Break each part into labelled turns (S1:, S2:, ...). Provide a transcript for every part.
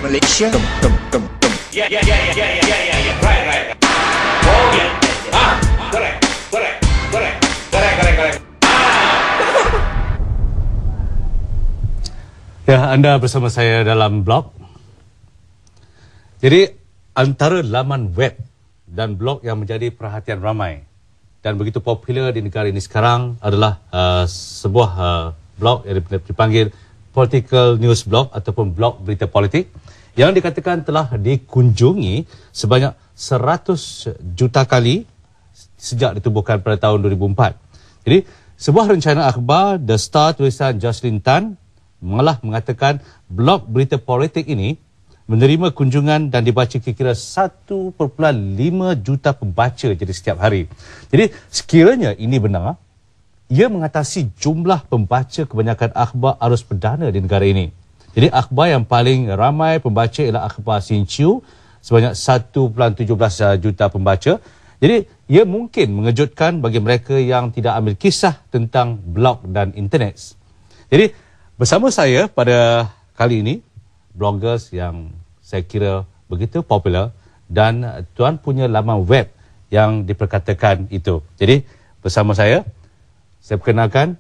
S1: Malaysia.
S2: Yeah. Right. Oh yeah. Correct.
S3: Ya, anda bersama saya dalam blog. Jadi, antara laman web dan blog yang menjadi perhatian ramai dan begitu popular di negara ini sekarang adalah sebuah blog yang dipanggil Political News Blog ataupun blog berita politik yang dikatakan telah dikunjungi sebanyak 100 juta kali sejak ditubuhkan pada tahun 2004. Jadi, sebuah rencana akhbar The Star tulisan Jocelyn Tan malah mengatakan blog berita politik ini menerima kunjungan dan dibaca kira-kira 1.5 juta pembaca jadi setiap hari. Jadi sekiranya ini benar, ia mengatasi jumlah pembaca kebanyakan akhbar arus perdana di negara ini. Jadi akhbar yang paling ramai pembaca ialah akhbar Sinchiu sebanyak 1.17 juta pembaca. Jadi ia mungkin mengejutkan bagi mereka yang tidak ambil kisah tentang blog dan internet. Jadi bersama saya pada kali ini, bloggers yang saya kira begitu popular dan tuan punya laman web yang diperkatakan itu. Jadi bersama saya perkenalkan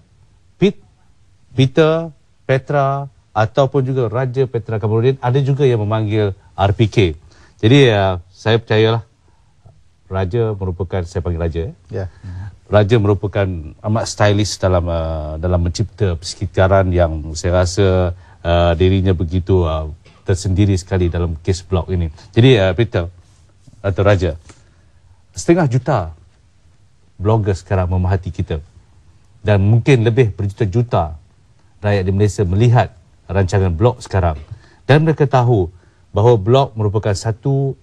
S3: Peter, Petra ataupun juga Raja Petra Kamarudin. Ada juga yang memanggil RPK. Jadi saya percayalah Raja merupakan, saya panggil Raja.
S4: Ya.
S3: Raja merupakan amat stylish dalam mencipta persekitaran yang saya rasa dirinya begitu tersendiri sekali dalam kes blog ini. Jadi Peter atau Raja, 1,5 juta blogger sekarang memerhati kita dan mungkin lebih berjuta-juta rakyat di Malaysia melihat rancangan blog sekarang dan mereka tahu bahawa blog merupakan satu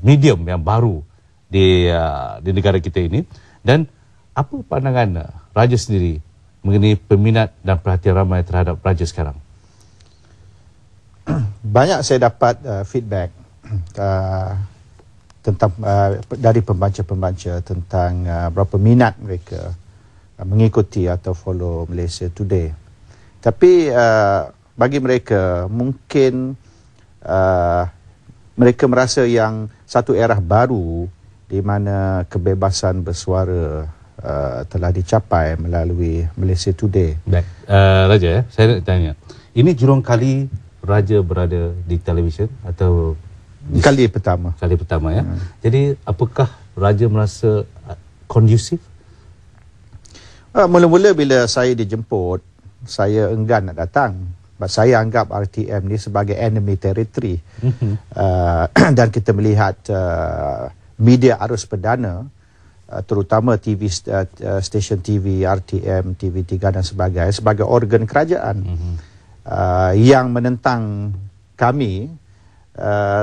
S3: medium yang baru di negara kita ini. Dan apa pandangan Raja sendiri mengenai peminat dan perhatian ramai terhadap Raja sekarang?
S4: Banyak saya dapat feedback tentang dari pembaca-pembaca tentang berapa minat mereka mengikuti atau follow Malaysia Today. Tapi bagi mereka mungkin mereka merasa yang satu era baru di mana kebebasan bersuara telah dicapai melalui Malaysia Today.
S3: Baik, Raja, saya nak tanya, ini jurung kali Raja berada di televisyen atau
S4: kali pertama?
S3: Kali pertama ya. Jadi apakah Raja merasa kondusif?
S4: Mula-mula bila saya dijemput, saya enggan nak datang. Saya anggap RTM ni sebagai enemy territory. Dan kita melihat media arus perdana, terutama TV, stesen TV, RTM, TV3 dan sebagainya, sebagai organ kerajaan yang menentang kami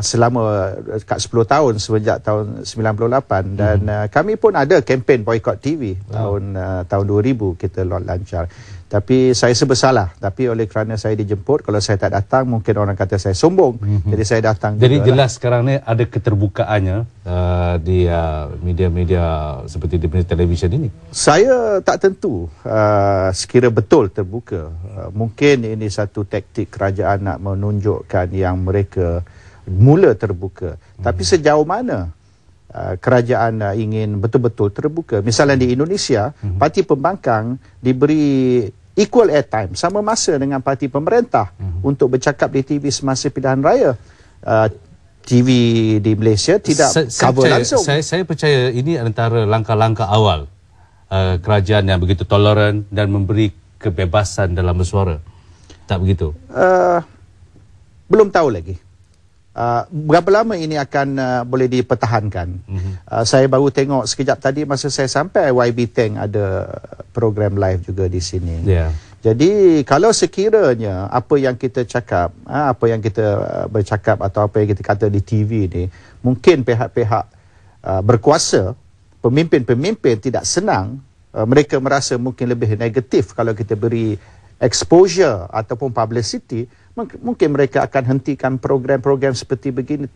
S4: selama 10 tahun sejak tahun 98 dan kami pun ada kempen boycott TV tahun 2000 kita lancar. Tapi saya bersalah. Tapi oleh kerana saya dijemput, kalau saya tak datang mungkin orang kata saya sombong. Jadi saya datang.
S3: Jadi jelas sekarang ni ada keterbukaannya di media-media seperti di televisyen ini.
S4: Saya tak tentu sekira betul terbuka. Mungkin ini satu taktik kerajaan nak menunjukkan yang mereka mula terbuka. Tapi sejauh mana kerajaan ingin betul-betul terbuka? Misalnya di Indonesia, parti pembangkang diberi equal airtime, sama masa dengan parti pemerintah untuk bercakap di TV semasa pilihan raya. TV di Malaysia tidak cover langsung.
S3: Saya percaya ini antara langkah-langkah awal kerajaan yang begitu toleran dan memberi kebebasan dalam bersuara. Tak begitu?
S4: Belum tahu lagi. Berapa lama ini akan boleh dipertahankan. Saya baru tengok sekejap tadi masa saya sampai, YB Teng ada program live juga di sini. Jadi kalau sekiranya apa yang kita cakap, apa yang kita bercakap atau apa yang kita kata di TV ni, mungkin pihak-pihak berkuasa, pemimpin-pemimpin tidak senang, mereka merasa mungkin lebih negatif kalau kita beri exposure ataupun publicity, mungkin mereka akan hentikan program-program seperti begini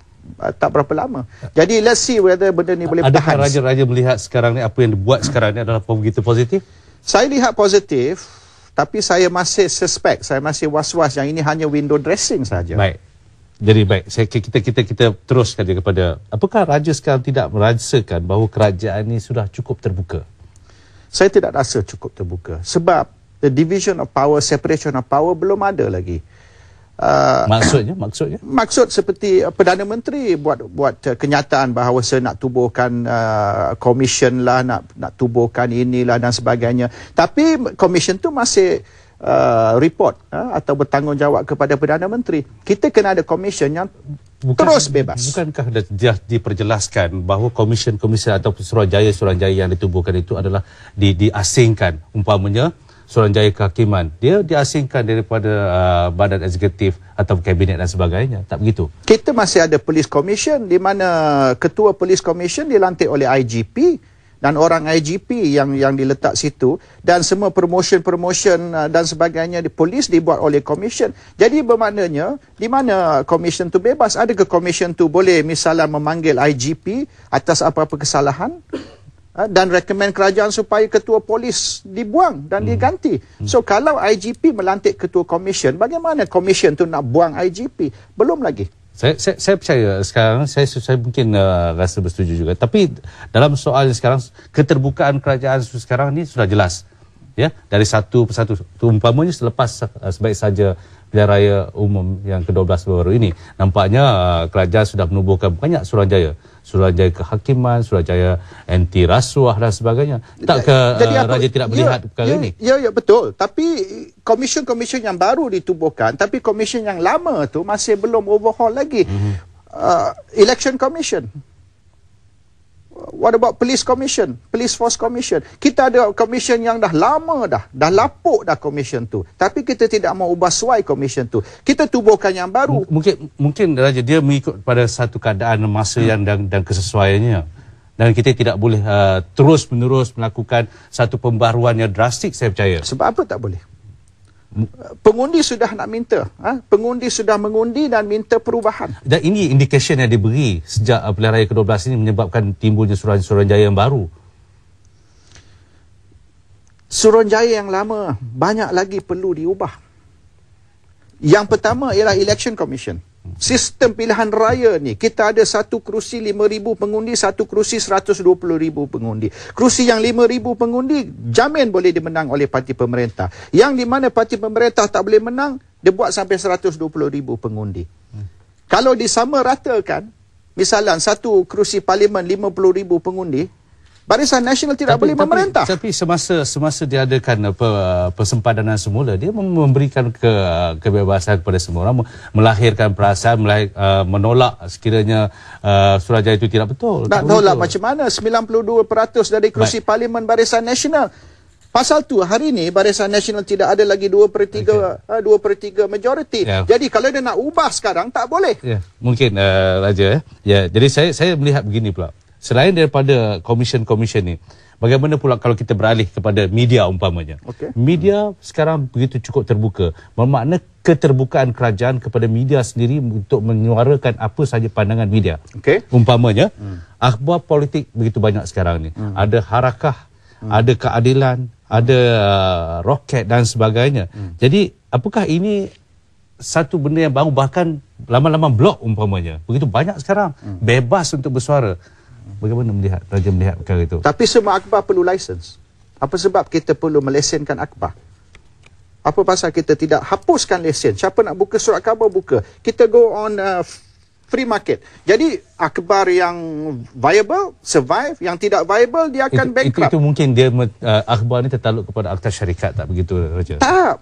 S4: tak berapa lama. Jadi let's see whether benda ni boleh bertahan.
S3: Adakah Raja melihat sekarang ni apa yang dibuat sekarang ni adalah begitu positif?
S4: Saya lihat positif, tapi saya masih suspect, saya masih was-was yang ini hanya window dressing saja.
S3: Baik. Jadi baik, kita teruskan dia kepada apakah Raja sekarang tidak merasakan bahawa kerajaan ini sudah cukup terbuka?
S4: Saya tidak rasa cukup terbuka sebab the division of power, separation of power belum ada lagi.
S3: Maksudnya?
S4: Maksud seperti Perdana Menteri buat kenyataan bahawa saya nak tubuhkan komisen lah, nak tubuhkan inilah dan sebagainya. Tapi komisen tu masih report atau bertanggungjawab kepada Perdana Menteri. Kita kena ada komisen yang terus bebas.
S3: Bukankah dah diperjelaskan bahawa komisen-komisen atau Suruhanjaya yang ditubuhkan itu adalah diasingkan, umpamanya Suruhanjaya Kehakiman, dia diasingkan daripada badan eksekutif atau kabinet dan sebagainya. Tak begitu? Kita
S4: masih ada Police Commission di mana ketua Police Commission dilantik oleh IGP dan orang IGP yang diletak situ, dan semua promotion dan sebagainya di polis dibuat oleh komisen. Jadi bermaknanya di mana komisen tu bebas? Adakah komisen tu boleh misalnya memanggil IGP atas apa-apa kesalahan dan rekomen kerajaan supaya ketua polis dibuang dan diganti? So kalau IGP melantik ketua komisen, bagaimana komisen tu nak buang IGP? Belum lagi.
S3: Saya percaya sekarang, saya mungkin rasa bersetuju juga. Tapi dalam soal sekarang, keterbukaan kerajaan sekarang ni sudah jelas. Ya, dari satu persatu. Umpamanya selepas sebaik saja pilihan raya umum yang ke-12 baru ini, nampaknya kerajaan sudah menubuhkan banyak Suruhanjaya. Suruhanjaya Kehakiman, Suruhanjaya anti rasuah dan sebagainya. Takkah Raja tidak melihat perkara ini?
S4: Ya, betul. Tapi komisen-komisen yang baru ditubuhkan, tapi komisen yang lama tu masih belum overhaul lagi. Election Commission. What about Police Commission? Police Force Commission. Kita ada komisen yang dah lama dah lapuk dah komisen tu. Tapi kita tidak mau ubah suai komisen tu. Kita tubuhkan yang baru.
S3: Mungkin Raja dia mengikut pada satu keadaan masa yang dan kesesuaiannya. Dan kita tidak boleh terus-menerus melakukan satu pembaruan yang drastik, saya percaya.
S4: Sebab apa tak boleh? Pengundi sudah nak minta, pengundi sudah mengundi dan minta perubahan.
S3: Dan ini indikasi yang diberi sejak pilihan raya ke-12 ini menyebabkan timbulnya Suruhanjaya yang baru.
S4: Suruhanjaya yang lama banyak lagi perlu diubah. Yang pertama ialah Election Commission. Sistem pilihan raya ni, kita ada satu kerusi 5,000 pengundi, satu kerusi 120,000 pengundi. Kerusi yang 5,000 pengundi jamin boleh dimenang oleh parti pemerintah. Yang di mana parti pemerintah tak boleh menang, dia buat sampai 120,000 pengundi. Kalau disamaratakan, misalnya satu kerusi parlimen 50,000 pengundi, Barisan Nasional tidak boleh memerintah.
S3: Tapi semasa diadakan persempadanan semula, dia memberikan kebebasan kepada semua orang, melahirkan perasaan, menolak sekiranya Suruhanjaya itu tidak betul.
S4: Nak tolak macam mana? 92% dari kerusi parlimen Barisan Nasional. Pasal tu hari ini Barisan Nasional tidak ada lagi 2/3 majoriti. Jadi kalau dia nak ubah sekarang tak boleh.
S3: Mungkin Raja. Jadi saya melihat begini pula. Selain daripada komisen-komisen ni, bagaimana pula kalau kita beralih kepada media umpamanya? Media sekarang begitu cukup terbuka. Bermakna keterbukaan kerajaan kepada media sendiri untuk menyuarakan apa sahaja pandangan media. Umpamanya, akhbar politik begitu banyak sekarang ni. Ada harakah, ada keadilan, ada roket dan sebagainya. Jadi, apakah ini satu benda yang baru, bahkan lama-lama blog umpamanya? Begitu banyak sekarang. Bebas untuk bersuara. Bagaimana Raja melihat perkara itu?
S4: Tapi semua akhbar perlu lisens. Apa sebab kita perlu melesenkan akhbar? Apa pasal kita tidak hapuskan lesen? Siapa nak buka surat khabar, buka. Kita go on free market. Jadi akhbar yang viable, survive. Yang tidak viable, dia akan bankrupt.
S3: Itu mungkin dia akhbar ni tertakluk kepada Akta Syarikat, tak begitu Raja?
S4: Tak.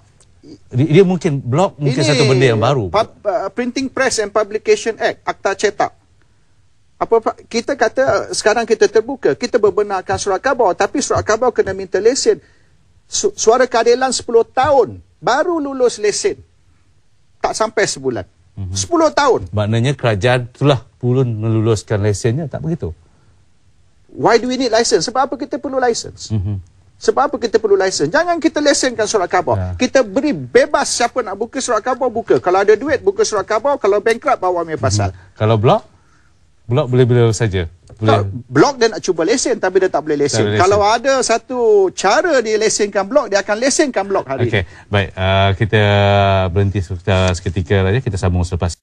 S3: Dia mungkin blog, mungkin satu benda yang baru.
S4: Printing Press and Publication Act, Akta Cetak. Kita kata sekarang kita terbuka, kita berbenarkan surat khabar, tapi surat khabar kena minta lesen. Suara Keadilan 10 tahun baru lulus lesen, tak sampai sebulan. 10 tahun.
S3: Maknanya kerajaan itulah belum meluluskan lesennya, tak begitu?
S4: Why do we need license? Sebab apa kita perlu license? Sebab apa kita perlu license? Jangan kita lesenkan surat khabar. Kita beri bebas siapa nak buka surat khabar, buka. Kalau ada duit, buka surat khabar. Kalau bankrupt, bawa ambil pasal.
S3: Kalau blog? Blog boleh-boleh saja.
S4: Blog dia nak cuba lesen, tapi dia tak boleh lesen. Kalau ada satu cara dia lesenkan blog, dia akan lesenkan blog hari ini.
S3: Baik. Kita berhenti seketika saja. Kita sambung selepas.